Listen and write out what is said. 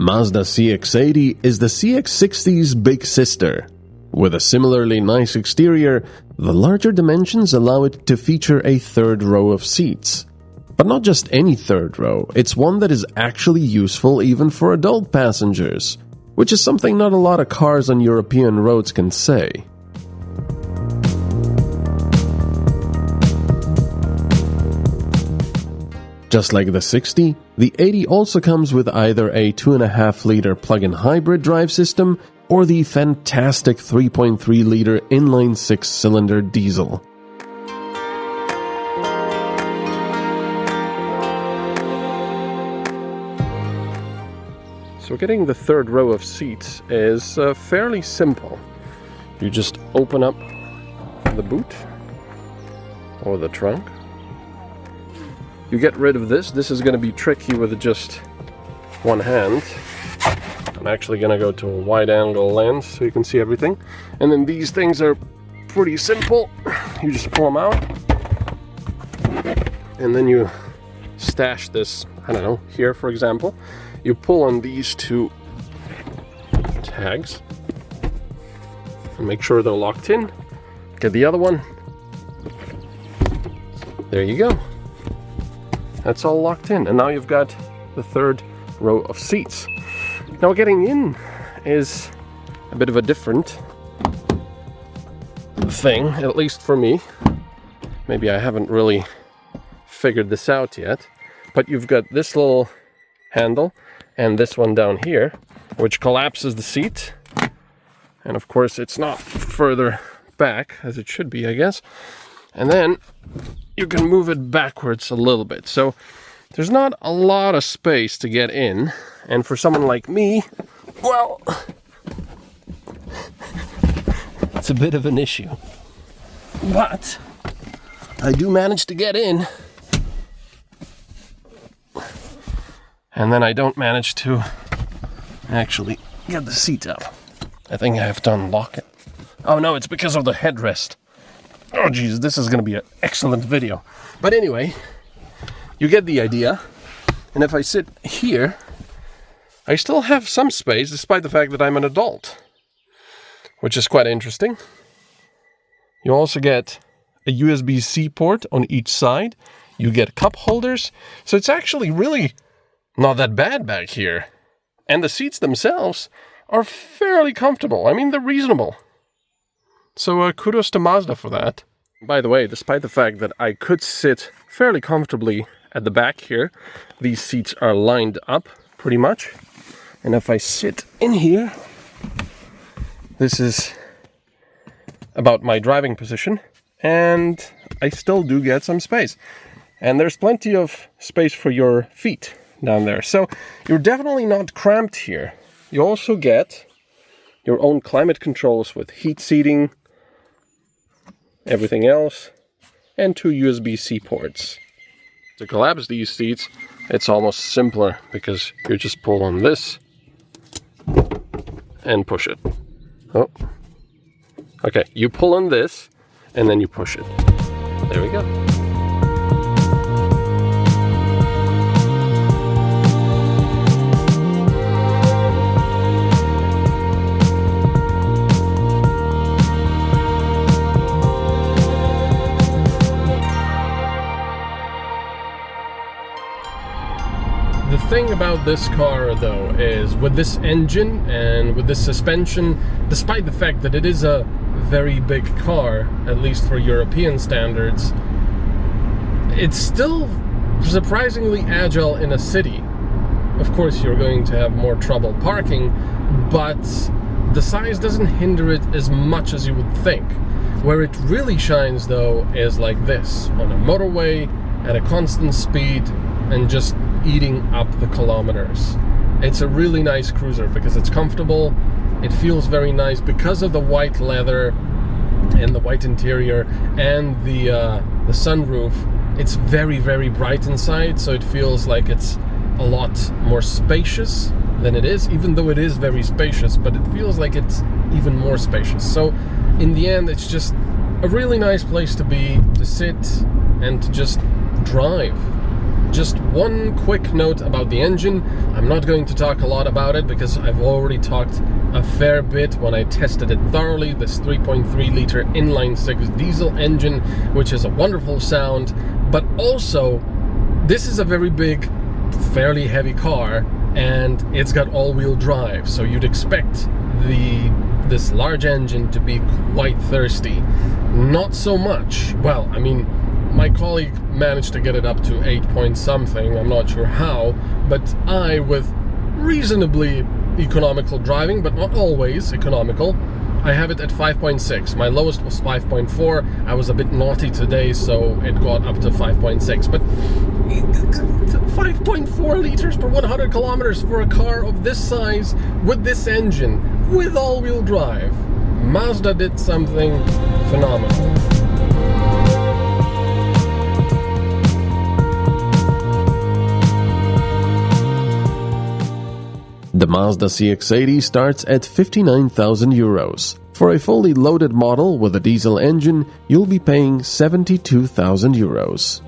Mazda CX-80 is the CX-60's big sister. With a similarly nice exterior, the larger dimensions allow it to feature a third row of seats. But not just any third row, it's one that is actually useful even for adult passengers, which is something not a lot of cars on European roads can say. Just like the 60, the 80 also comes with either a 2.5-liter plug-in hybrid drive system or the fantastic 3.3-liter inline 6-cylinder diesel. So getting the third row of seats is fairly simple. You just open up the boot or the trunk. You get rid of this. This is going to be tricky with just one hand. I'm actually going to go to a wide angle lens so you can see everything. And then these things are pretty simple. You just pull them out. And then you stash this, I don't know, here for example. You pull on these two tags and make sure they're locked in. Get the other one. There you go. That's all locked in, and now you've got the third row of seats. Now getting in is a bit of a different thing, at least for me. Maybe I haven't really figured this out yet, but you've got this little handle and this one down here, which collapses the seat. And of course it's not further back as it should be, I guess. And then you can move it backwards a little bit. So there's not a lot of space to get in. And for someone like me, well, it's a bit of an issue. But I do manage to get in. And then I don't manage to actually get the seat up. I think I have to unlock it. Oh no, it's because of the headrest. Oh geez, this is going to be an excellent video. But anyway, you get the idea. And if I sit here, I still have some space despite the fact that I'm an adult, which is quite interesting. You also get a USB-C port on each side. You get cup holders. So it's actually really not that bad back here. And the seats themselves are fairly comfortable. I mean, they're reasonable. So kudos to Mazda for that. By the way, despite the fact that I could sit fairly comfortably at the back here, these seats are lined up pretty much. And if I sit in here, this is about my driving position, and I still do get some space. And there's plenty of space for your feet down there. So you're definitely not cramped here. You also get your own climate controls with heat seating, everything else, and 2 USB-C ports. To collapse these seats, it's almost simpler because you just pull on this and push it. Oh, okay, you pull on this and then you push it. There we go. The thing about this car though is with this engine and with this suspension, despite the fact that it is a very big car, at least for European standards, it's still surprisingly agile in a city. Of course you're going to have more trouble parking, but the size doesn't hinder it as much as you would think. Where it really shines though is like this, on a motorway, at a constant speed, and just eating up the kilometers. It's a really nice cruiser because it's comfortable, it feels very nice because of the white leather and the white interior and the sunroof. It's very, very bright inside, so it feels like it's a lot more spacious than it is, even though it is very spacious, but it feels like it's even more spacious. So in the end, it's just a really nice place to be, to sit and to just drive. Just one quick note about the engine. I'm not going to talk a lot about it because I've already talked a fair bit when I tested it thoroughly. This 3.3 liter inline-6 diesel engine, which is a wonderful sound, but also this is a very big, fairly heavy car, and it's got all-wheel drive, so you'd expect this large engine to be quite thirsty. Not so much. Well, I mean, my colleague managed to get it up to 8 point something, I'm not sure how, but I, with reasonably economical driving, but not always economical, I have it at 5.6. My lowest was 5.4. I was a bit naughty today, so it got up to 5.6. But 5.4 liters per 100 kilometers for a car of this size, with this engine, with all-wheel drive. Mazda did something phenomenal. The Mazda CX-80 starts at 59,000 euros. For a fully loaded model with a diesel engine, you'll be paying 72,000 euros.